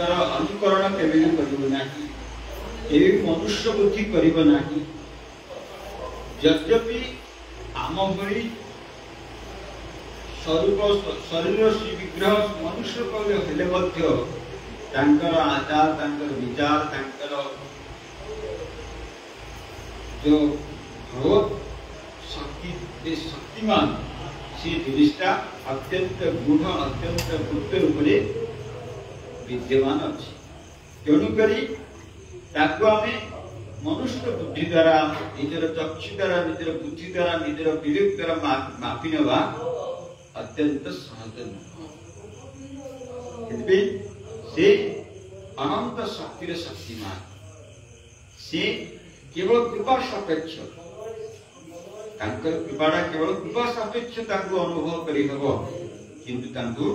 ତାଙ୍କର ଅନୁକରଣ କେବେ ବି କରିବ ନାହିଁ, କେବେ ବି ମନୁଷ୍ୟ ବୁଦ୍ଧି କରିବ ନାହିଁ। ଯଦ୍ୟପି ଆମ ଭଳି ସ୍ୱରୂପ ଶରୀର ଶ୍ରୀ ବିଗ୍ରହ ମନୁଷ୍ୟ ହେଲେ ମଧ୍ୟ ତାଙ୍କର ଆଚାର, ତାଙ୍କର ବିଚାର, ତାଙ୍କର जो भगवत शक्ति शक्तिमान से जिनिसटा अत्यंत गूढ़, अत्यंत गुप्त रूप में विद्यमान अच्छी। तेणुकरी ताकू आमे मनुष्य बुद्धि द्वारा, निजर चक्षु द्वारा, निजर बुद्धि द्वारा, निजर विवेक द्वारा मापी नेवा अत्यंत सहज नुह। से अनंत शक्तिर शक्तिमान, से केवल कृपा सापेक्ष, कृपाटा केवल कृपा सापेक्ष अनुभव करी हबो, किंतु तांको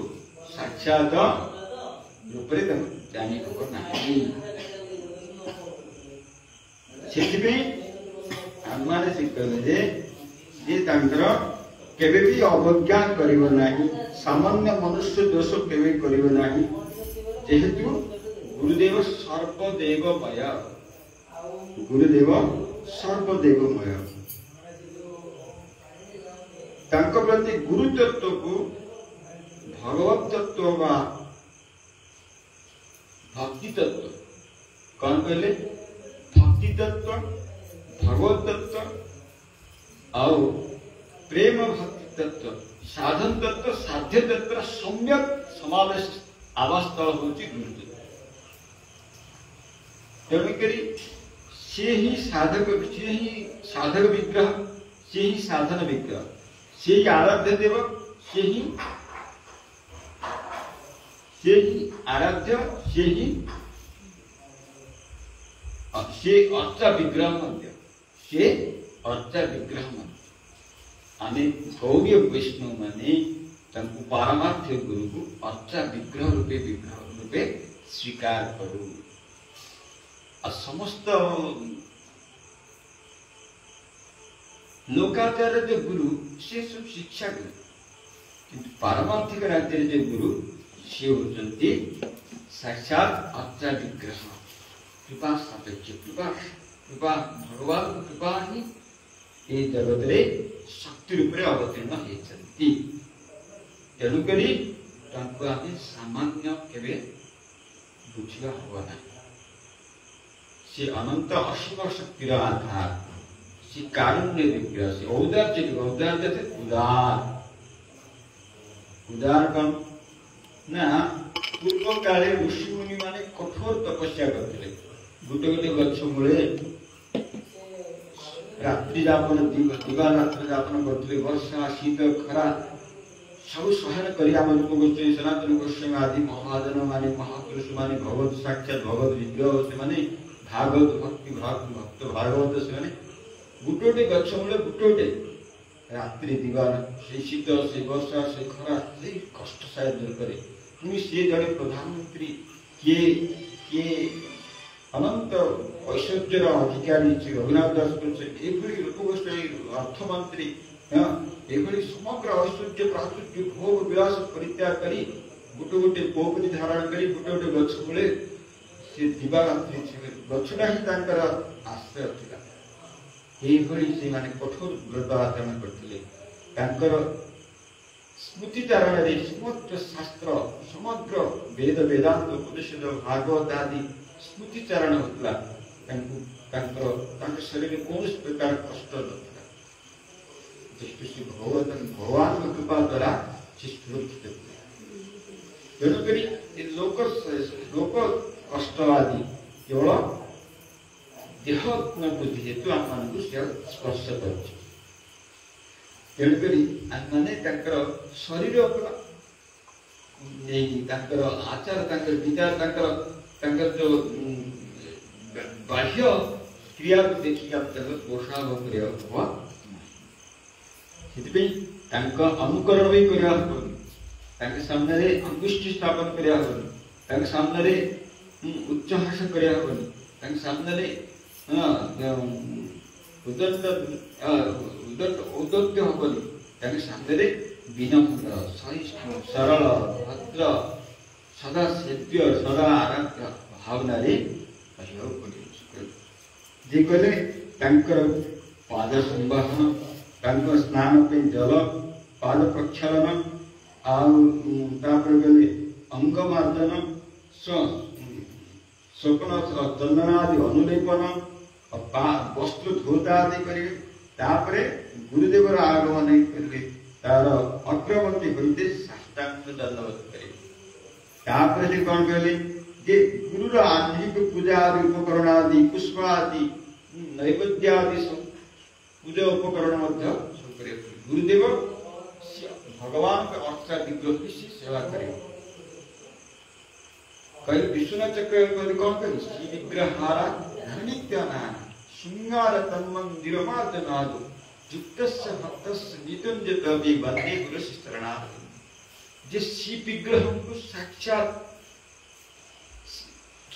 साक्षात रूप रे जानी हबो नाही। सेथिबे आमाने से कहले जे तांकर केबे भी अवज्ञा करिवो नाही, सामान्य मनुष्य दोष केबे करिवो नाही, जेहेतु गुरुदेव सर्वदेवमय, गुरुदेव सर्वदेवमय। तांको प्रति गुरु तत्व को भगवत तत्व वा भक्ति तत्व कौन कहले? भक्ति तत्व, भगवत तत्व और प्रेम भक्ति तत्व, साधन तत्व, साध्य तत्व सम्यक समावेश अवस्था होची गुरु तत्व। तेणुकरी से ही साधक विग्रह, से ही साधन विग्रह, से ही आराध्य देव, से ही आराध्य, से अर्चा विग्रह मध्य, से अर्चा विग्रह मध्य। आने गौड़ीय वैष्णव माने तंकु पारमार्थ गुरु को अर्चा विग्रह रूपे स्वीकार करू। समस्त लोकाचार जो गुरु से सब शिक्षा गुरु, किंतु पारमार्थिक राज्य जो गुरु से होचंती साक्षात अर्चा विग्रह, कृपा सापेक्ष, कृपा भगवान कृपा ही ए जगत रे शक्ति रूप रे अवतीर्ण हेचंती। तेणुकरी तांको आमे सामान्य केबे बुझिबा हबो ना। से अनंत असीम शक्तिर आधार, से कारुण्य विग्रह, से औदार्य, औदार्य थे उदार कौन ना? पूर्व काले ऋषि मुनि माने कठोर तपस्या करते, गोटे गोटे गछ मूले रात्रि जापन, दिवा रात्रि जापन करते, वर्षा शीत खरा सब सहन करी आम रूप गोस्वामी, सनातन गोस्वामी आदि महाजन माने, महापुरुष माने, भगवत साक्षात भगवत विग्रह से माने, भागवत भक्ति भक्त भागवत से माने गुटोटे गछ मूले गुटोटे रात्रि दिवार, से शीत, से वर्षा, से खरा, से कष्ट साय दूर करे। पुणी से जड़े प्रधानमंत्री किए अनंत ऐश्वर्यर अधिकारी श्री रघुनाथ दास एभली लोकगोष्ठी अर्थमंत्री, एभली समग्र ऐश्वर्य प्राचुर्य भोग विलास परित्याग करी गोटे गोटे पोखरी धारण करी गोटे गोटे गछ मूले से दिवारात्रि गछटा ही तांकर आश्रय थिला। एभली से माने कठोर व्रत आचरण करथिले। तांकर स्मृति चारण रे समग्र शास्त्र, समग्र वेद वेदांत उपनिषद भागवत आदि स्मृति चारण होतला। तांकर शरीर में कौन प्रकार कष्ट नथिला। श्री भगवान की कृपा द्वारा से सुरक्षित थे। तेणुकरी लोक कष्ट आदि केवल देह बुद्धि हेतु आम मान स्पर्श कर। तेणुकरी आने शरीर आचार, विचार, जो बाह्य क्रिया को देखिए आप पोषण करवा अनुकरण भी करने सामने अंगुष्ठी स्थापन करने सामने उच्चहास करने सामने औदत्य हबनी सामने विनम्र, सहिष्णु, सरल, भद्र, ସଦା ସେବ୍ୟ ସଦା ଆରାଧ୍ୟ ଭାବନାରେ ରହିବାକୁ ପଡ଼ିବ। ଯେ କହିଲେ ତାଙ୍କର ପାଦ ସମ୍ବାହନ, ତାଙ୍କ ସ୍ନାନ ପାଇଁ ଜଳ, ପାଦ ପ୍ରକ୍ଷାଳନ, ଆଉ ତାପରେ ଗଲେ ଅଙ୍ଗ ମାର୍ଜନ, ସ୍ୱପ୍ନ ଚନ୍ଦନ ଆଦି ଅନୁଲେପନ, ବସ୍ତ୍ର ଧୋତା ଆଦି କରିବେ। ତାପରେ ଗୁରୁଦେବର ଆଗମନ କରିବେ, ତାର ଅଗ୍ରବର୍ତ୍ତୀ ହୋଇତେ ସାଷ୍ଟାଙ୍ଗ ଦଣ୍ଡବତ କରିବେ। ତାପରେ ସେ କଣ କହିଲେ ଯେ ଗୁରୁର ଆଧୁନିକ ପୂଜା ଆଦି ଉପକରଣ ଆଦି ପୁଷ୍ପ ଆଦି ନୈବେଦ୍ୟ ଆଦି ସବୁ ପୂଜା ଉପକରଣ ମଧ୍ୟ ସବୁ କରିବାକୁ। ଗୁରୁଦେବ ଭଗବାନଙ୍କ ଅର୍ଥ ବିଗ୍ରହ ସେ ସେବା କରିବେ। କହିଲେ ବିଶ୍ୱନାଥ ଚକ୍ର କଣ କହିଲେ ଶ୍ରୀ ବିଗ୍ରହାରା ଧନିତ୍ୟନା ଶୃଙ୍ଗାର ତନ୍ମନ୍ଦିର ମାର୍ଜନାଦୁ ଯୁକ୍ତସ୍ୟ ଭକ୍ତସ୍ୟ ନିତଞ୍ଜତବି ବନ୍ଦେ गुरु शरणागत। जे श्री विग्रह को साक्षात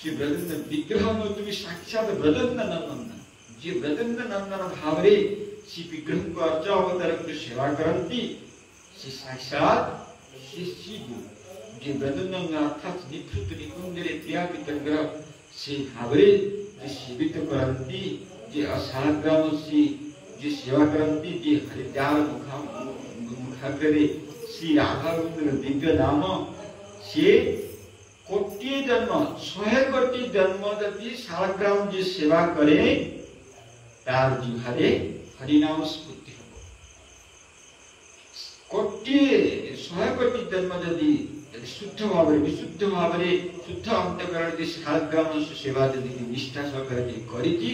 विग्रह तुम्हें साक्षात ब्रजेन्द्र नंदन, जे ब्रजेन्द्र नंदन भाव रे श्री विग्रह को अर्च अवतार को सेवा करती से साक्षात श्री श्री गुरु जे ब्रजेन्द्र अर्थात निभृत निकुंजरे प्रियापित ग्रह से भाव रे जे सेवित करती, जे असाग्राम श्री जे सेवा करती, जे हरिद्वार मुखाग्रे श्री राधा दिव्य नाम से कोटि जन्म 100 कोटि जन्म जदि शालग्राम जी सेवा करे तार जिह्वारे हरिनाम स्फूर्ति हब। कोटि 100 कोटि जन्म जदि शुद्ध भाव विशुद्ध भाव शुद्ध अंतकरण जी शालग्राम सेवा जदि निष्ठा सहकारे करिछि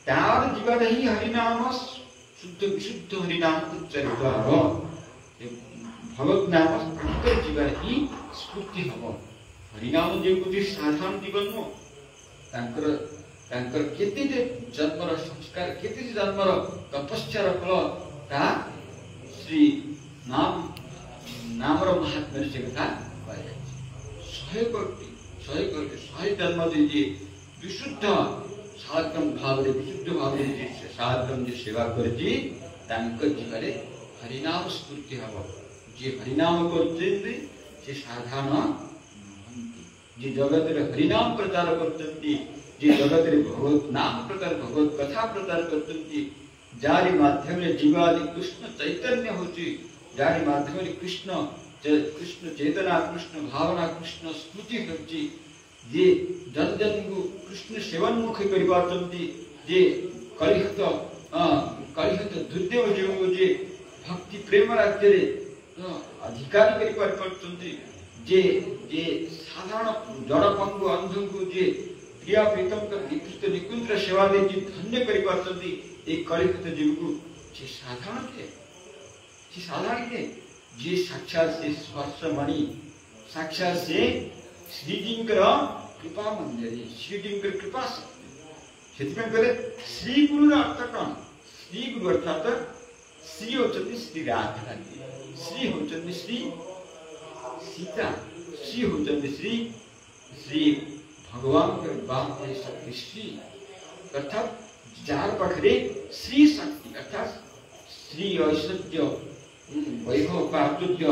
तार जीवन ही हरिनाम शुद्ध विशुद्ध हरिनाम उच्चारित हब। भगवत नाम अंतर जीवन ही स्फूर्ति हब। हरिनाम जो कुछ साधारण जीवन नो तांकर केते जन्मर संस्कार केते जन्मर तपस्यार फल ता श्री नामर महात्म्य से कथा कह जाय। 100 जन्म जे विशुद्ध साधन भाव विशुद्ध भाव साधन जे सेवा करछि तांकर जीवन हरिनाम स्फूर्ति हब। जे हरिनाम करते से साधारण जे जगत हरिनाम प्रचार करते, जे जगत भगवत नाम प्रचार भगवत कथा प्रचार करते, जारी माध्यम जीवादि कृष्ण चैतन्य होची, जारी माध्यम कृष्ण चेतना कृष्ण भावना कृष्ण स्मृति होची, जे जन जन को कृष्ण सेवन मुख करि पारतंती, जे कलिहत दुर्देव जो जे भक्ति प्रेम राज्य अधिकारी करि पारतंती, जे साधारण जड़ पंगु अंध को जे प्रिया प्रीतम निकृष्ट निकुंज सेवा दे धन्य करि पारतंती। एक कलिहत जीव को जे साधारण के जे साक्षात से स्पर्शमणि साक्षात से श्रीजींकर कृपा मंदिर श्रीजींकर कृपा शक्ति से कहले श्री गुरु अर्थ कौन? श्री गुरु अर्थात श्री होचंदी श्री राधा, श्री होचंदी श्री सीता, श्री होचंदी श्री भगवान के बाप शक्ति श्री अर्थात जार पाखरे श्री शक्ति अर्थात श्री ऐश्वर्य वैभव प्राचुर्य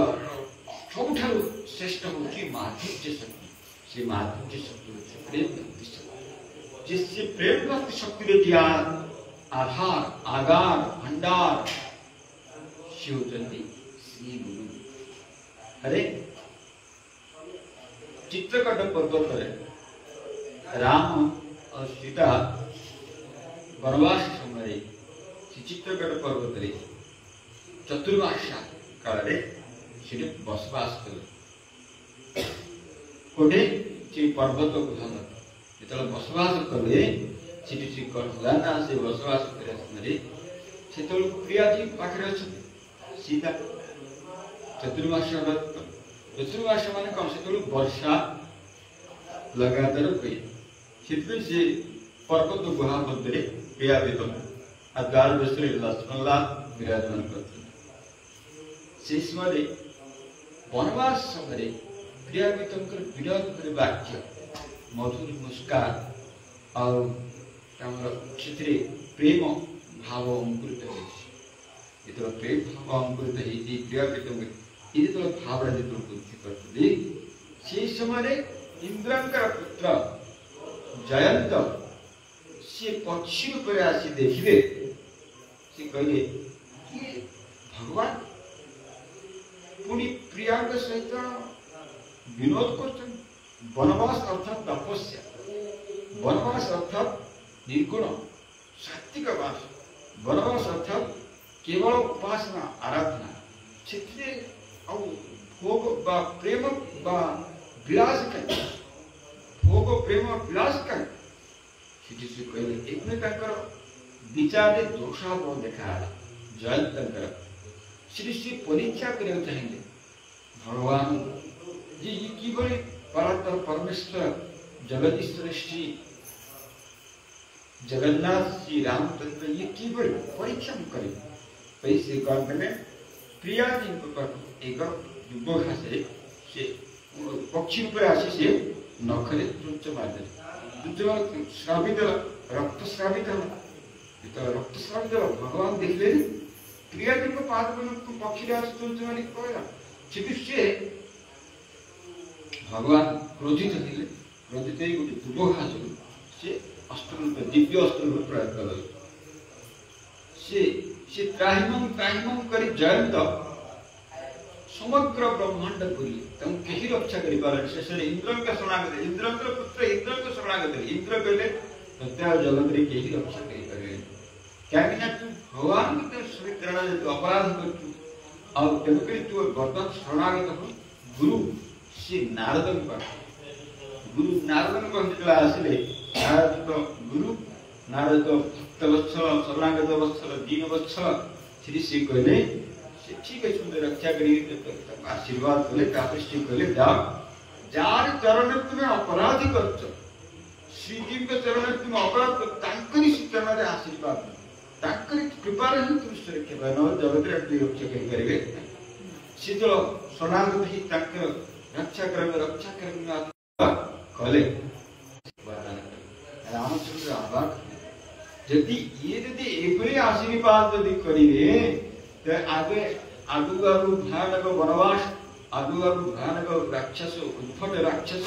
सबुठारु श्रेष्ठ होची माधुर्य शक्ति। से माधुर्य शक्ति होची प्रेम भक्ति शक्ति, जिससे प्रेम भक्ति शक्ति रे दिया आधार आगार भंडार शिव होचंदी श्री गुरु। अरे चित्रकूट पर्वत राम और सीता वनवास समय चित्रकूट पर्वत चतुर्मास काल बसवास कले कोटे पर्वत को धन जो बसवास कले से बसवास कर प्रिया जी पाखे अच्छा सीता चतुर्मास चतुर्मास मान कौन से वर्षा लगातार हुए से पर्वत गुहा मध्य प्रियापित द्वार बसरे लक्ष्मण लाल विराजमान करते समय वनवास समय प्रियापित विरोध कर वाक्य मधुर मुस्कान प्रेम भाव अंकुरित जो प्रेम भाव अंकुरित प्रियापित ये भावना जो बुद्धि करते से समय इंद्रंकर पुत्र जयंत सी पक्षी पर आसी देखिए से कहले कि भगवान पुणी प्रिया सहित विनोद कर वनवास अर्थात तपस्या वनवास अर्थात निर्गुण सात्विक वास वनवास अर्थात केवल उपासना आराधना क्षेत्रीय भोग बा प्रेम बा विलास कहीं भोग प्रेम विलास कहीं से कहले एक विचार दोषाभाव देखा जयंत श्री श्री परीक्षा करने चाहिए भगवान जी कि परात्पर परमेश्वर जगदीश्वर श्री जगन्नाथ श्री रामचंद्र ये कि परीक्षा करे पैसे गणने प्रिया जी को एक दुर्घटना से पक्षी ऊपर आसी से नखरे चुंच मारदे श्रावित रक्त श्रावित रक्त श्रावित भगवान देखले प्रिया जी को पाद को पक्षी आसी चुंच मारी कहला से भगवान क्रोधित थे क्रोधित गोटे दुर्घटना से अस्त्र दिव्य अस्त्र प्रयोग कले से त्राहिमं करी जयंत समग्र ब्रह्मांड पुरी तम कहीं रक्षा करि पारे शेष इंद्र का शरणागत इंद्र पुत्र इंद्र को शरणागत इंद्र कहले सत्य जगत रे कहीं रक्षा करि पारे क्या कि ना तू भगवान के स्वीकरण जो अपराध करतु और तेनुकरी तू वर्तमान शरणागत हो गुरु से नारद गुरु नारद को जेतला आसिले नारद तो गुरु नारद तो भक्त वत्सल शरणागत वत्सल दीन वत्सल श्री श्री कहले ठीक है सुंदर रक्षा करिए आशीर्वाद कले कापृष्टि कले जाओ जार चरण तुम अपराधी करछ श्री जी के चरण तुम अपराध कर तांकरी चरण रे आशीर्वाद तांकरी कृपा रे तुम सुरक्षा बनो जगत रे अपनी रक्षा करिवे से जो शरणागत ही तांक रक्षा करने कले रामचंद्र आबाक यदि ये आशीर्वाद यदि करिवे तो आगे आगु भयानक वनवास आगु भयानक राक्षस उद्भट राक्षस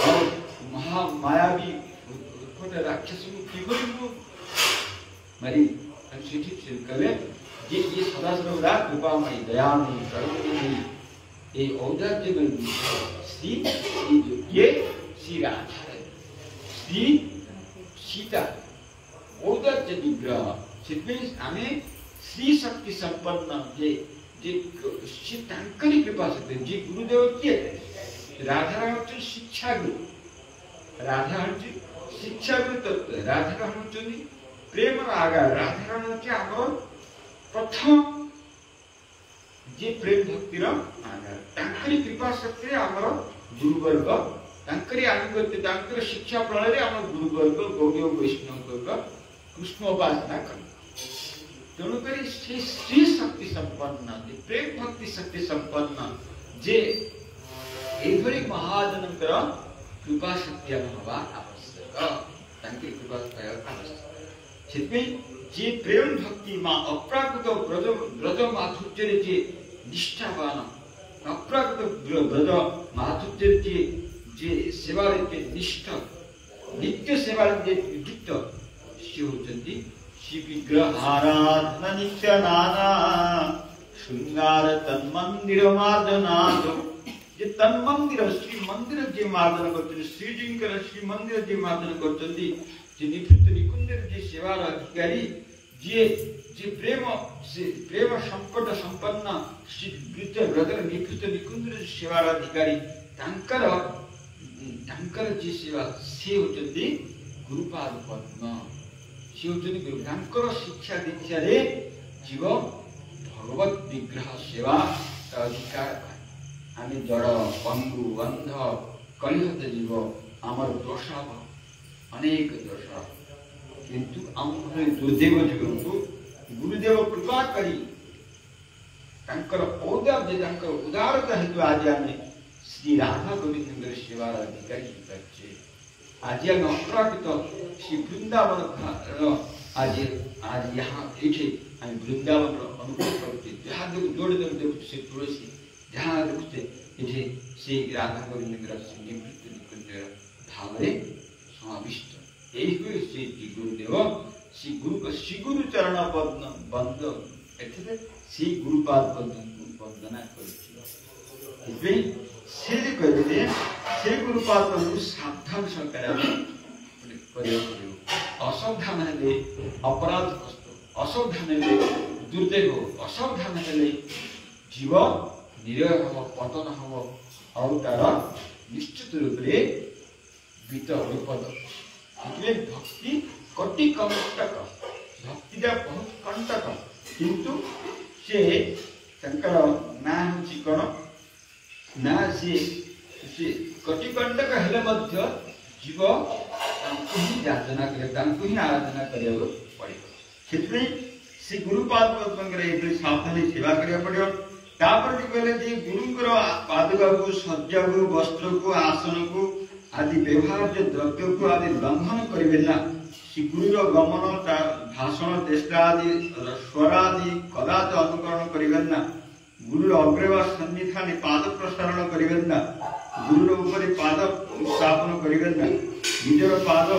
और महामायावी उद्भट राक्षस को मारी कले ये सदा सर्वदा कृपामयी दयामयी करुणमयी ये औदार्य श्री ये श्री राधा श्री सीता औदार्य विग्रह से आमे श्री शक्ति संपन्न जे श्री तांकरी कृपा से जे गुरुदेव किए राधा राम शिक्षा गुरु राधा शिक्षा गुरु तत्व राधा राम प्रेम आगार राधा राम आम प्रथम जे प्रेम भक्तिर आगार तांकरी कृपा शक्ति आमर गुरुवर्ग तांकरी आनुगत्य तांकर शिक्षा प्रणाली आम गुरुवर्ग गौड़ीय वैष्णव वर्ग कृष्ण उपासना कर तेणुकरी श्री शक्ति संपन्न प्रेम भक्ति शक्ति संपन्न जे एभली महाजनकर कृपा शक्ति हवा आवश्यक तांकी कृपा आवश्यक सेतपे जे प्रेम भक्ति मा अप्राकृत ब्रज माधुर्य जे निष्ठावान अप्राकृत ब्रज माधुर्य जे सेवा रे निष्ठ नित्य सेवा रे युक्त से होचंती श्री विग्रहाराधना नित्य नाना श्रृंगार तन्मंदिर मार्जनाथ ये तन्मंदिर श्री मंदिर जे मार्जन करते श्री जी के श्री मंदिर जे मार्जन करते जे निवृत्त निकुंज जे सेवार अधिकारी जे जे प्रेम संकट संपन्न श्री वृत्त ब्रदर निवृत्त निकुंज सेवार अधिकारी तांकर जे सेवा से होचंती गुरुपाद पद्म गुरु शिक्षा दीक्षा रे जीव भगवत विग्रह सेवा का अधिकार आम जड़ पंगु अंध कलिहत जीव आमर दोषाभाव अनेक दोष किंतु आम दुर्देव जीव को गुरुदेव कृपा करी उदारता हेतु आज आम श्री राधा गोविंद सेवार अधिकारी करछे आज आम अपराकृत श्री वृंदावन आज यहाँ हम वृंदावन अनुभव करते जहाँ देखो जोड़े देखते से तुलसी जहाँ देखते ଏଠି ସେ ରାଧା ଗୋବିନ୍ଦଙ୍କର ନିବୃତ୍ତି ନିକୁଞ୍ଜର ଭାବରେ ସମାବିଷ୍ଟ। ଏହି ହୁଏ ଶ୍ରୀ ଗୁରୁଦେବ ଶ୍ରୀ ଗୁରୁ ଚରଣ ବନ୍ଦ ଏଥିରେ ଶ୍ରୀ ଗୁରୁପାଦ ବନ୍ଦନା କରୁଛି। ସେଥିପାଇଁ ସେ ଯେ କହିଲେ ସେ ଗୁରୁପାଦକୁ ସାବଧାନ ସହକାରେ ଆମେ କରିବାକୁ ପଡ଼ିବ। ଅସାବଧାନ ହେଲେ ଅପରାଧ କଷ୍ଟ, ଅସାବଧାନ ହେଲେ ଦୁର୍ଦେବ, ଅସାବଧାନ ହେଲେ ଜୀବ ନିରୟ ହବ, ପତନ ହବ, ଆଉ ତାର ନିଶ୍ଚିତ ରୂପରେ ବିପଦ। ସେଥିପାଇଁ ଭକ୍ତି କଟି କଣ୍ଟକ, ଭକ୍ତିଟା ବହୁତ କଣ୍ଟକ, କିନ୍ତୁ ସେ ତାଙ୍କର ନାଁ ହେଉଛି କ'ଣ ନା ସେ କଟି କଣ୍ଟକ ହେଲେ ମଧ୍ୟ ଜୀବ ତାଙ୍କୁ ହିଁ ଯାଚନା କରିବ, ତାଙ୍କୁ ହିଁ ଆରାଧନା କରିବାକୁ ପଡ଼ିବ। ସେଥିପାଇଁ ସେ ଗୁରୁପାଦଙ୍କର ଏଭଳି ସାବଧାନୀ ସେବା କରିବାକୁ ପଡ଼ିବ। ତାପରେ କହିଲେ ଯେ ଗୁରୁଙ୍କର ପାଦୁକାକୁ, ଶଯ୍ୟାକୁ, ବସ୍ତ୍ରକୁ, ଆସନକୁ ଆଦି ବ୍ୟବହାର୍ଯ୍ୟ ଦ୍ରବ୍ୟକୁ ଆଦି ଲଙ୍ଘନ କରିବେ ନା। ଶ୍ରୀ ଗୁରୁର ଗମନ, ଭାଷଣ, ଚେଷ୍ଟା ଆଦି ସ୍ୱର ଆଦି କଦାଚ ଅନୁକରଣ କରିବେন ନା। ଗୁରୁର ଅଗ୍ରେ ବା ସନ୍ନିଧାନେ ପାଦ ପ୍ରସାରଣ କରିବେন ନା। ଗୁରୁର ଉପରେ ପାଦ ସ୍ଥାପନ କରିবেন না। ନିଜର ପାଦ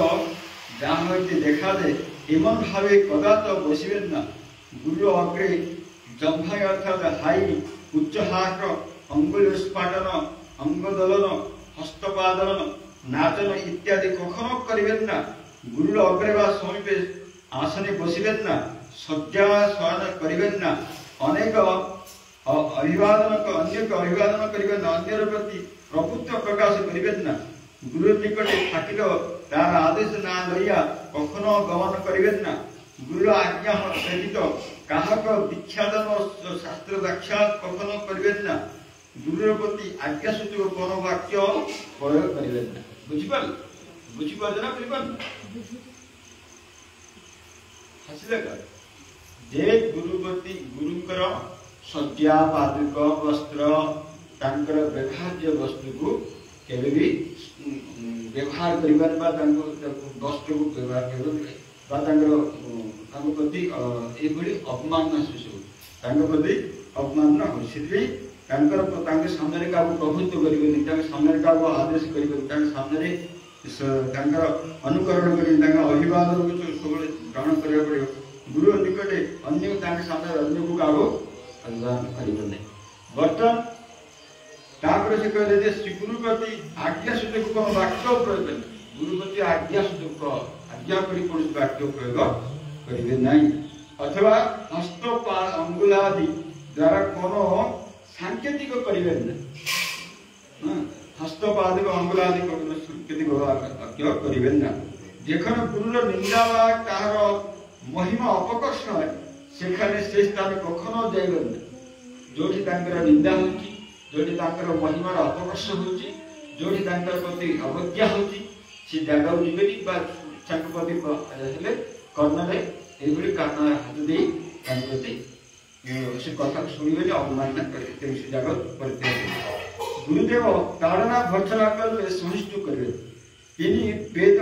ଯାହା হইতে দেখাদে এমন ভাবে কদাচ বসিবেন না। গুরুর অগ্রে জম্ভাই অর্থাৎ হাই, উচ্চহাস্য, অঙ্গুলি স্ফাটন, অঙ্গদোলন, হস্তপাদন, নাচন ইত্যাদি কখনো করিবেন না। গুরুর অগ্রে বা সমীপে আসনে বসিবেন না। শয্যা শয়ন করিবেন না। অনেক অভিবাদন করিবেন না। অন্যের প্রতি প্রভুত্ব প্রকাশ করিবেন না। গুরুর নিকটে থাকিল তার আদেশ না লইয়া কখনো গমন করিবেন না। গুরুর আজ্ঞা ব্যতীত কাহক দীক্ষাদান শাস্ত্র ব্যাখ্যা কখনো করিবেন না। গুরুর প্রতি আজ্ঞা সূচক কোন বাক্য প্রয়োগ করিবেন না। বুঝিপারল? বুঝিপারছ না? বুঝিপারল? হাসিলে যে গুরুপতি গুরুଙ୍କର ଶଯ୍ୟା, ପାଦୁକ, ବସ୍ତ୍ର ତାଙ୍କର ବ୍ୟବହାର୍ଯ୍ୟ ବସ୍ତୁକୁ କେବେ ବି ବ୍ୟବହାର କରିବାନି ବା ତାଙ୍କୁ ବସ୍ତ୍ରକୁ ବ୍ୟବହାର କରିବାନି ବା ତାଙ୍କ ପ୍ରତି ଏଭଳି ଅବମାନନା ସେସବୁ ତାଙ୍କ ପ୍ରତି ଅବମାନନା ହୁଏ। ସେଥିପାଇଁ ତାଙ୍କ ସାମ୍ନାରେ କାହାକୁ ପ୍ରଭୁତ୍ୱ କରିବେନି, ତାଙ୍କ ସାମ୍ନାରେ କାହାକୁ ଆଦେଶ କରିବେନି, ତାଙ୍କ ସାମ୍ନାରେ ତାଙ୍କର ଅନୁକରଣ କରିବେନି, ତାଙ୍କ ଅଭିବାଦନକୁ ସବୁବେଳେ ଗ୍ରହଣ କରିବାକୁ ପଡ଼ିବ। ଗୁରୁ ନିକଟରେ ଅନ୍ୟ ତାଙ୍କ ସାମ୍ନାରେ ଅନ୍ୟକୁ କାହାକୁ ଅଭିବାଦନ କରିବ ନାହିଁ। ବର୍ତ୍ତମାନ ତାପରେ ସେ କହିଲେ ଯେ ଶ୍ରୀ ଗୁରୁ ପ୍ରତି ଆଜ୍ଞା ସୂଚକ କ'ଣ ବାକ୍ୟ ପ୍ରୟୋଗ କରିବେ। ଗୁରୁ ପ୍ରତି ଆଜ୍ଞା ସୂଚକ ଆଜ୍ଞା କରି କୌଣସି ବାକ୍ୟ ପ୍ରୟୋଗ କରିବେ ନାହିଁ। ଅଥବା ହସ୍ତ ଅଙ୍ଗୁଳ ଆଦି ଦ୍ୱାରା কোনো সাংকেতিক করিবেন না। হস্ত পাদুক অঙ্গুল আদি কোনো সাংকেতিক বাক্য করিবেন না। যেখানে গুরুর নিন্দা বা কাহার মহিমা অপকর্ষ হয় সেখানে সে স্থানে কখনো যাইবেন না। ଯୋଉଠି ତାଙ୍କର ନିନ୍ଦା ହେଉଛି, ଯୋଉଠି ତାଙ୍କର ମହିମାର ଅପକର୍ଷ ହେଉଛି, ଯୋଉଠି ତାଙ୍କର ପ୍ରତି ଅବଜ୍ଞା ହେଉଛି ସେ ଜାଗାକୁ ଯିବେନି ବା ତାଙ୍କ ପ୍ରତି ହେଲେ କର୍ଣ୍ଣରେ ଏଇଭଳି କାନ ହାତ ଦେଇ ତାଙ୍କ ପ୍ରତି ସେ କଥାକୁ ଶୁଣିବେନି, ଅବମାନନା କରିବେ, ତେଣୁ ସେ ଜାଗା ପରିତ୍ୟାଗ କରିବେ। ଗୁରୁଦେବ ତାଡ଼ନା ଭର୍ସନା କଲେ ସହିଷ୍ଣୁ କରିବେ। তিনি বেদ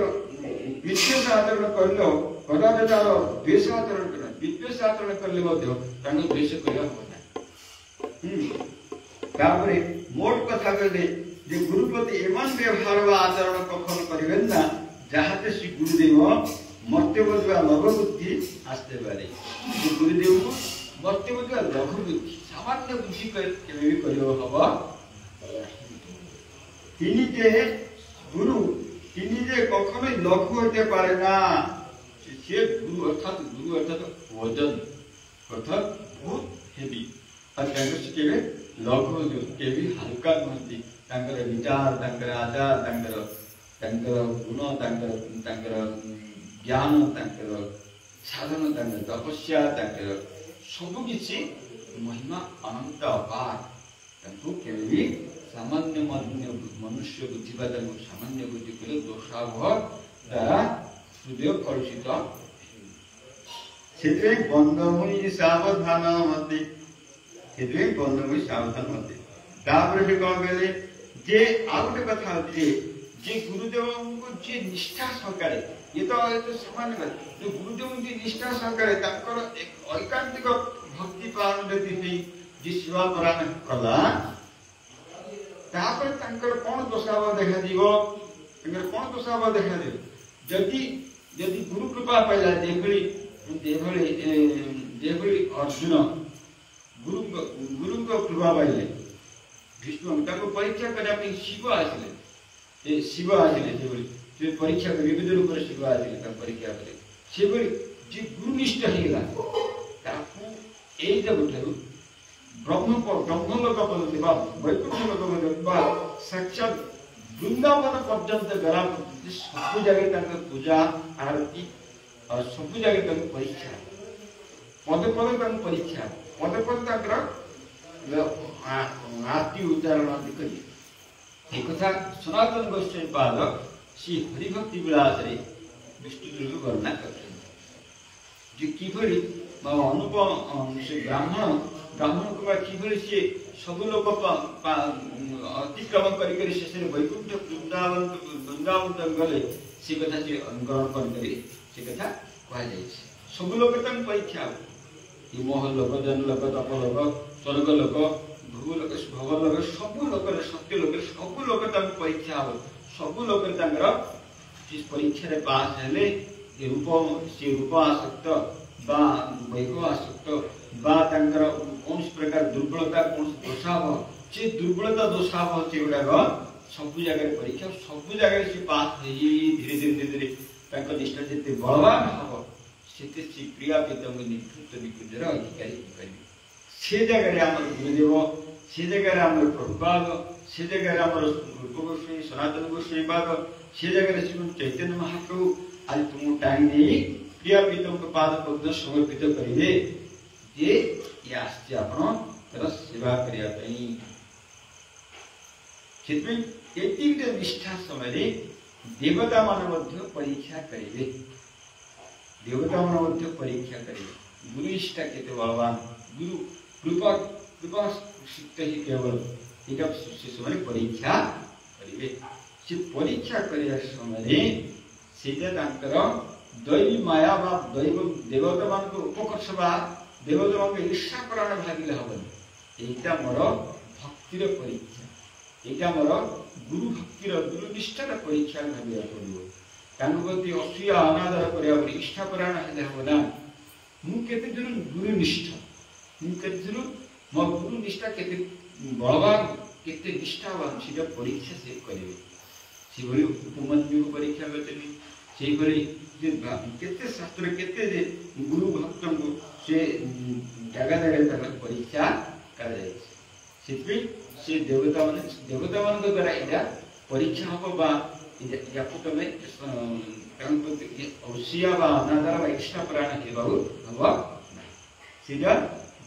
বিদ্বেষ আচরণ করলেও কদাচ তার দ্বেষ আচরণ করে না। বিদ্বেষ আচরণ করলে মধ্যে তাকে দ্বেষ করা হবে না। তারপরে মোট কথা কইলে যে গুরু প্রতি এমন ব্যবহার বা আচরণ কখনো করিবেন না যাহাতে শ্রী গুরুদেব মর্ত্যবোধ বা লঘবুদ্ধি আসতে পারে। গুরুদেব মর্ত্যবোধ বা লঘবুদ্ধি সামান্য বুদ্ধি কেবে করিব হব। তিনি যে গুরু তিনি যে কখনোই লঘু হইতে পারে না। সে গুরু অর্থাৎ ওজন অর্থাৎ বহুত হেভি। আর তাঙ্কর সে কেবে লঘু কেবে হালকা নুহতি। তাঙ্কর বিচার, তাঙ্কর আচার, তাঙ্কর গুণ, তাঙ্কর জ্ঞାନ, ତାଙ୍କର ସାଧନ, ତାଙ୍କର ତପସ୍ୟା, ତାଙ୍କର ସବୁ କିଛି ମହିମା ଅନନ୍ତ ଅପାର। ତାଙ୍କୁ କେବେ ବି ସାମାନ୍ୟ ମନୁଷ୍ୟ ବୁଦ୍ଧି ବା ତାଙ୍କୁ ସାମାନ୍ୟ ବୁଦ୍ଧି କଲେ ଦୋଷାଭ ଦ୍ୱାରା ହୃଦୟ କଳୁଷିତ। ସେଥିପାଇଁ ବନ୍ଧମୁନି ସାବଧାନ ମତେ, ସେଥିପାଇଁ ବନ୍ଧମୁନି ସାବଧାନ ମତେ। ତାପରେ ସେ କଣ କହିଲେ ଯେ ଆଉ ଗୋଟେ କଥା ହଉଛି ଯେ ଗୁରୁଦେବଙ୍କୁ ଯିଏ ନିଷ୍ଠା ସହକାରେ, ଇଏ ତ ସାମାନ୍ୟ କଥା, ଯୋଉ ଗୁରୁଦେବଙ୍କୁ ଯିଏ ନିଷ୍ଠା ସହକାରେ ତାଙ୍କର ଐକାନ୍ତିକ ଭକ୍ତି ପାଳନ ଯଦି ହେଇ ଯିଏ ସେବା ପ୍ରଦାନ କଲା तापर तांकर कोन दशाव देखा दिबो तांकर कोन दशाव देखा दिबो जदि जदि गुरु कृपा पाइला देभली अर्जुन गुरु को कृपा पाइले भीष्म ताको परीक्षा करने पे शिव आसिले ए शिव आसिले जे परीक्षा कर विविध रूप से शिव आसिले ता परीक्षा करे सेबली जे गुरुनिष्ठ हेला ताको ए जगठरु ब्रह्मलोक पदति बा वैकुंठ लोक पदति बा साक्षात वृंदावन पर्यंत गला सब जगह तक पूजा आरती और सब जगह तक परीक्षा पद पद तक परीक्षा पद पद तक आरती उच्चारण आदि करी एक कथा सनातन गोस्वामी पाद श्री हरिभक्ति विलास रे विष्णु वर्णना करते जे किभली अनुपम से ब्राह्मण को किभली से सब लोक अतिक्रमण करी शेष वैकुंठ वृंदावन तक गले से कथा से अनुकरण कर से कथा कह जाए सब लोक तक परीक्षा ये मोह लोक जन लोक तप लोक स्वर्ग लोक भूलोक भवलोक सब लोक सत्य लोक सब लोक तक परीक्षा हो सब लोक जिस परीक्षा रे पास हेले रूप आसक्त बा वैभव आसक्त बा तांकर कौन प्रकार दुर्बलता कौन दोषाव से दुर्बलता दोषाव से गुड़ा सब जगह परीक्षा सब जगह से पास धीरे धीरे निष्ठा जिते बलवान हम से प्रिया पितम नेतृत्व निकुंजर अधिकारी से जगह आम गुरुदेव से जगह आम प्रभुपाद से जगह आम रूप गोस्वामी सनातन गोस्वामी पाद से जगह श्रीमद चैतन्य महाप्रभु आज तुम टाइम नहीं प्रिया पितम के पाद पद्म समर्पित करेंगे ये आस्ते आपण तर सेवा करिया पई क्षेत्र एतिक निष्ठा समय देवता मान मध्य परीक्षा करेंगे देवता मान मध्य परीक्षा करेंगे गुरु निष्ठा केते बलवान गुरु कृपा कृपा सिद्ध ही केवल एटा से समय परीक्षा करेंगे से परीक्षा करिया समय सेटा तांकर दैवी माया बा दैव देवता मान को उपकर्ष बा देवता मान को ईर्षा प्राण भागिले हबन एटा मोर भक्तिर परीक्षा एटा मोर गुरु भक्तिर गुरु निष्ठार परीक्षा भाबिया पड़िबो तांगति असूया अनादर करिया पड़ी इष्ठा प्राण हेले हबना मु केते जन गुरु निष्ठा मु केते जन मो गुरु निष्ठा केते बलवान केते निष्ठावान सिदा परीक्षा से करिवे सेभली उपमन्यु परीक्षा करते से भली जे केते शास्त्र केते जे गुरु भक्त को से जगह जगह परीक्षा कर जाए सेपि से देवता मान को द्वारा इदा परीक्षा हो बा याको तमे गणपति औसिया बा अनादर बा इष्टा प्राण के बाबू हवा सीधा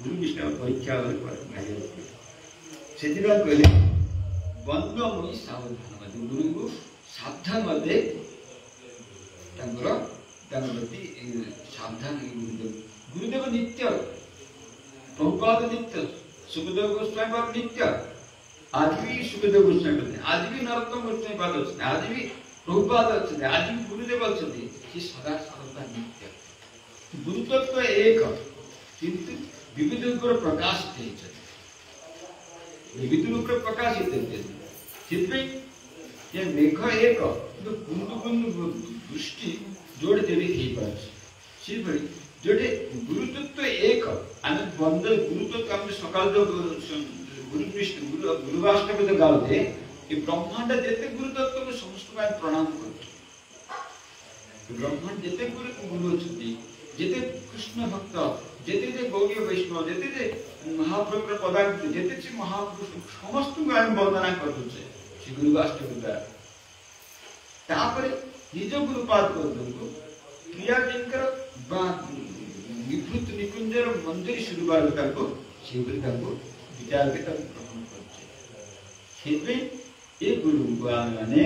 गुरु निष्ठा परीक्षा कर भाई सेदिबा कहले बंद मुनि सावधान गुरु को सावधान मध्ये प्रति सावधान गुरुदेव नित्य प्रभुपाद नित्य सुखदेव गोस्वामी नित्य आज भी सुखदेव गोस्वामी आज भी नरोत्तम गोस्वामी पाद अच्छे आज भी प्रभुपाद अच्छे आज भी गुरुदेव अच्छे सदा सर्वदा नित्य गुरुतत्व एक किंतु विविध रूप प्रकाशित विविध रूप प्रकाशित ये मेघ एक बुंदु बुंदु दृष्टि जोड़े देवी ही पास सीभली जोड़े गुरुतत्व एक आने बंदर गुरुतत्व हमने सकाल जो गुरु कृष्ण गुरुवाष्टमी तो गाते ये ब्रह्मांड जेते गुरुतत्व को समस्त में प्रणाम करते ब्रह्मांड जेते गुरु छथि जेते कृष्ण भक्त जेते जे गौरी वैष्णव जेते जे महाप्रभु पदार्थ जेते जे महापुरुष समस्त को हम वंदना करते श्री गुरुवाष्टमी द्वारा तापर निज गुरुपाद को क्रिया जिनकर बा विभूत निकुंजर मंदिर शुरुवार को सेबरी को विचार के तक ग्रहण करछे सेबे ए गुरु माने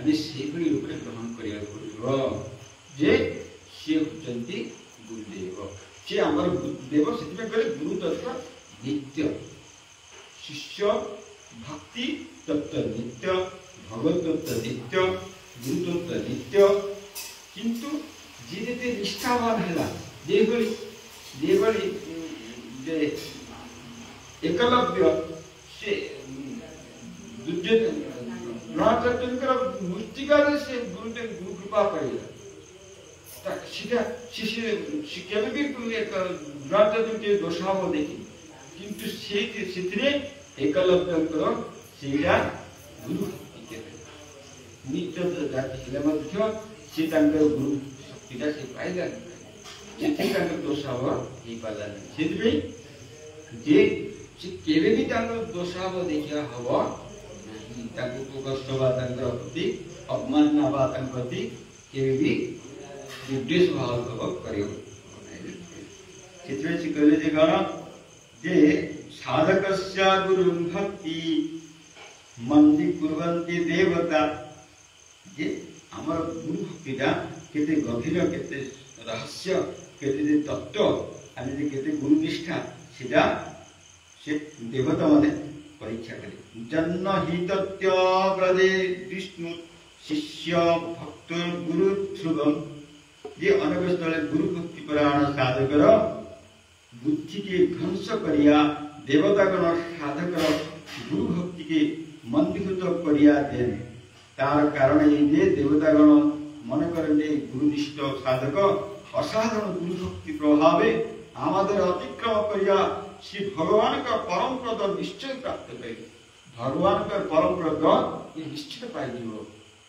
अनि सेबरी रूप में ग्रहण करिया पड़िबो जे से होचंती गुरुदेव से हमर गुरुदेव सेति में कहले गुरु तत्व नित्य शिष्य भक्ति तत्व नित्य भगवत तत्व नित्य गुरु तत्व नित्य किंतु जेते निष्ठावान हैला देवली जे एकलव्य से द्रोणाचार्य मृत्तिकार से गुरु कृपा पाइला केवे भी द्रोणाचार्य दोषाभाव देखी किंतु एकलव्य गुरु निज जाति से गुरु शक्तिटा से पाइला दोषाभाव हो पाला जे केवे भी दोषाभाव देखा हम कष्ट प्रति अपमान प्रति केवे भी निर्देश भाव कहले जे साधकस्य गुरु भक्ति मंदी कुर्वन्ति देवता जे हमर गुरु भक्तिटा केते गभीर केते रहस्य केते तत्व आनि केते गुरु निष्ठा सेटा से देवता माने परीक्षा करे जन्म हितत्य प्रदे विष्णु शिष्य भक्त गुरु ध्रुवम ये अनवस्थले गुरु भक्ति परायण साधकर बुद्धि के ध्वंस करिया देवतागण साधकर गुरु भक्ति के मंदीभूत करिया देन तार कारण ये देवतागण मन करने गुरुनिष्ठ साधक असाधारण गुरु भक्ति प्रभावे आमादर अतिक्रम करिया श्री भगवान का परम पद निश्चय प्राप्त करे भगवान का परम पद ये निश्चित पाइजिवो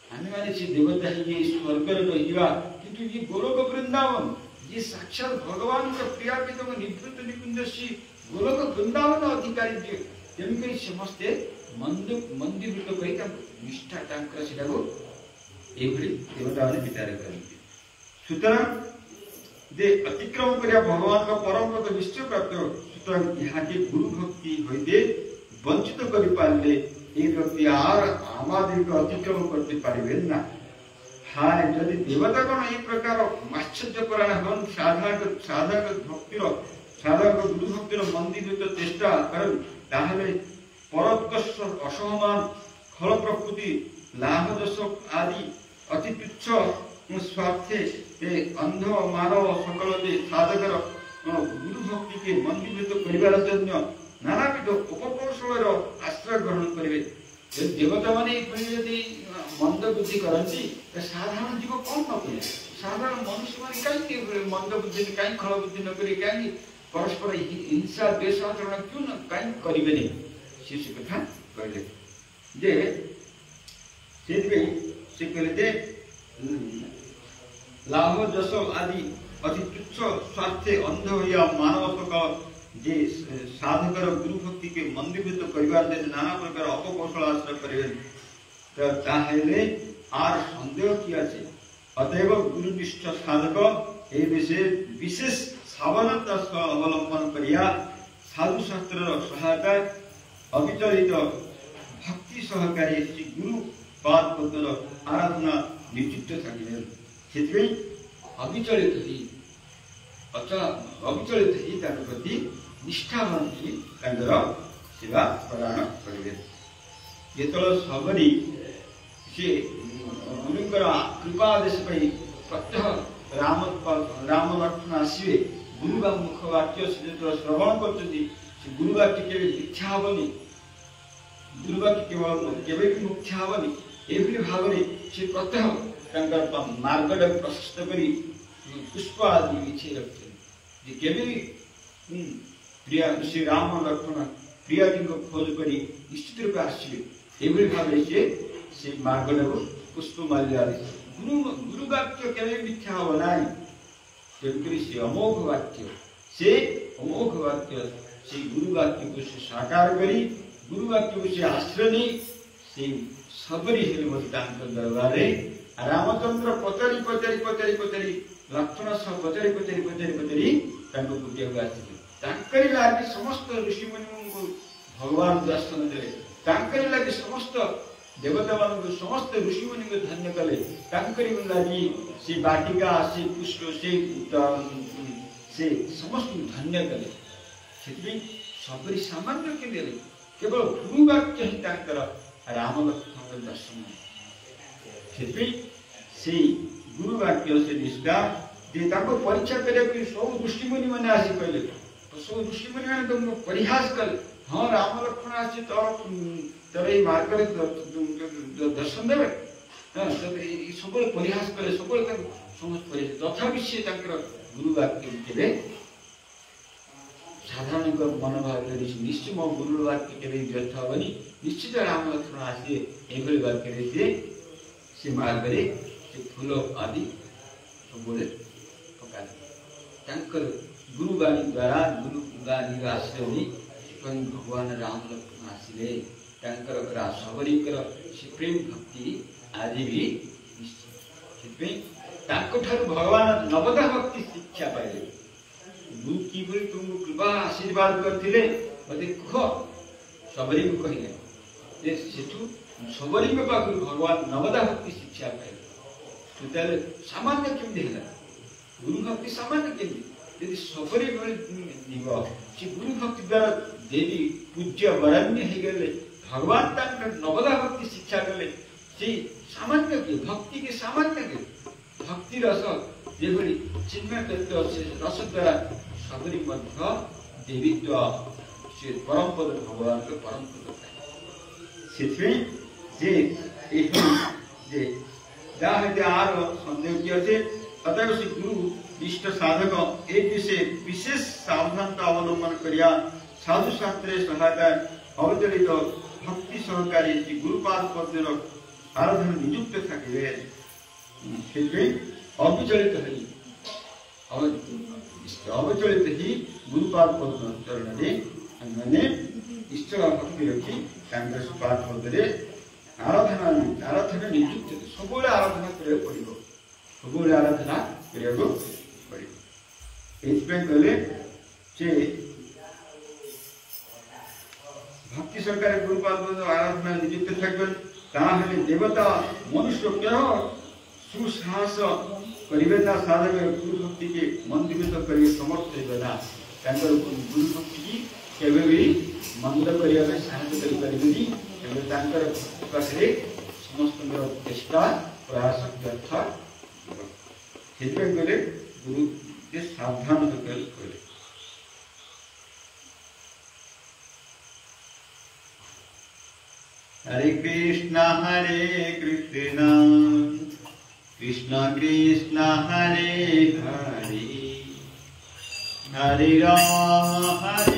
आमे माने से देवता ये स्वर्ग रे रहिबा किंतु ये गोलोक वृंदावन ये साक्षात भगवान का प्रियापितम निवृत्त निकुंज श्री गोलोक वृंदावन अधिकारी जे तेमकरी समस्ते मंदीभूत करी निष्ठा तांकर सेटाको एभली देवता माने विचार करନ୍ତି सुतरां जे अतिक्रम करिया भगवान का परम पद निश्चय प्राप्त सुतरां यहाँ के गुरु भक्ति होइते वंचित करि पारले ए व्यक्ति आर आमादिक अतिक्रम करते पारिबे ना हाय यदि देवतागण ए प्रकार माश्चर्य परायण हन साधक भक्तिर साधक गुरु भक्तिर मंदीभूत चेष्टा करन ताहले परोत्कर्ष असहमान फल प्रकृति लाभ दश आदि अति तुच्छ स्वार्थे अंध मानव सकल साधकर गुरु भक्ति के मंदीभूत करिवार जन्य नानाविध उपकौशल आश्रय ग्रहण करेंगे देवता माने यदि मंद बुद्धि करती साधारण जीव कौन न करे साधारण मनुष्य माने कहीं मंद बुद्धि कहीं खल बुद्धि न करी कहीं परस्पर हिंसा द्वेष आचरण क्यों न कहीं करेंगे नहीं से कथा कहले जे से कहले लाभ जस आदि अति तुच्छ स्वार्थे अंध होया मानव सकल जे साधकर गुरु भक्ति के मंदीभूत करिवार दे नाना प्रकार अपकौशल आश्रय करें तो ताहेले आर संदेह किया छे अतएव गुरुनिष्ठ साधक ए विषय विशेष सावधानता सह अवलंबन करिया साधु शास्त्र सहायता अविचलित भक्ति सहकारी श्री गुरु पाद पद्मर आराधना निश्चित থাকিবে সেতই अविचलित ही अविचलित ही तार प्रति निष्ठावान ही सेवा प्रदान करेंगे जेतल सबरी से गुरुंकर कृपा आदेश पाई प्रत्यह राम लक्ष्मण आसवे गुरु का मुखवाक्य से जो श्रवण करते गुरु वाक्य के मिथ्या हेनी गुरु वाक्य केवल केवे भी मिथ्या हेनी एभली भाव से प्रत्यह मार्गटा प्रशस्त करी पुष्प आदि बिछे रखते केवे प्रिया श्री राम लक्ष्मण प्रिया जी को खोज करी निश्चित रूप आसवे एभली भाव से मार्गटा को पुष्प माल्य गुरु वाक्य केवे मिथ्या हम ना तेणुक से अमोघ वाक्य से गुरु वाक्य को से साकार करी गुरु वाक्य को से आश्रय नहीं से सबरी दरबार रामचंद्र पचारि लक्ष्मण सह पचारि लगे समस्त ऋषिमुनि को भगवान दर्शन देले लगे समस्त देवता मान समस्त ऋषिमुनि को धन्य कले लगी से बाटिका से पुष्प से समस्त धन्य कले सबरी सामान्य के केवल गुरु वाक्य ही राम लक्ष्मण दर्शन से गुरु वाक्य से निष्ठा परीक्षा करे सब ऋषिमुनि मैंने आसी कहले तो सब ऋषिमुनि मैंने परिहास कले हाँ राम लक्ष्मण आसी तर ये मार्ग दर्शन देवे सब परिहास कले सब समझ तथापि सी गुरु वाक्य के साधारण मनोभाव निश्चित मो गुरु वाक्य के व्यर्थ हेनी निश्चित राम लक्ष्मण आसी ये वाक्य से मार्ग से फूल आदि सब पका गुरुवाणी द्वारा गुरुवाणी आश्रय भगवान राम लक्ष्मण आसिले सबरीकर से प्रेम भक्ति आदि भी भगवान नवदा भक्ति शिक्षा पाइले गुरु की तुमको कृपा आशीर्वाद करथिले मते कह सबरी को कहिले जे सेठु सबरी के पाखु भगवान नवदा भक्ति शिक्षा पाइले तले सामान्य केमि होला गुरु भक्ति सामान्य केमि यदि सबरी निव से गुरु भक्ति द्वारा देवी पूज्य वरण्य हो गए भगवान नवदा भक्ति शिक्षा कले से सामान्य के भक्ति के सामान्य के भक्ति रस जेभली चिन्मय तत्व से रस द्वारा सबरी मध्य देवीत्व से परम पद भगवान के परम पद से जे जे आर संदेह किया से अतएव से गुरु इष्ट साधक एक विषय विशेष सावधानता अवलंबन करिया साधु शास्त्रे सहायता अवतरित भक्ति सहकारी गुरुपाद पद्यर आराधना नियुक्त थकिबे अविचलित ही गुरुपाद पद्म चरण मैंने इष्ट भक्ति रखी पाद पद्य आराधना नियुक्त सब आराधना करा पड़ो सब आराधना करा कहले भक्ति सरकार गुरुपाद आराधना नियुक्त थकबे देवता मनुष्य क्या सुसाहस करेंगे साधक गुरु भक्ति के मंदिर करेंगे समर्थ होगा गुरु भक्ति की केवे भी मंद करने साहय करें पाखे समस्त चेष्टा प्रयास व्यर्थ कहले गुरु के सावधान करे हरे Krishna Krishna Krishna Hare Hare Hare Ram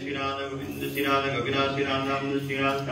Shri Radha Govinda Shri Radha Gopinath Shri Radha Shri Radha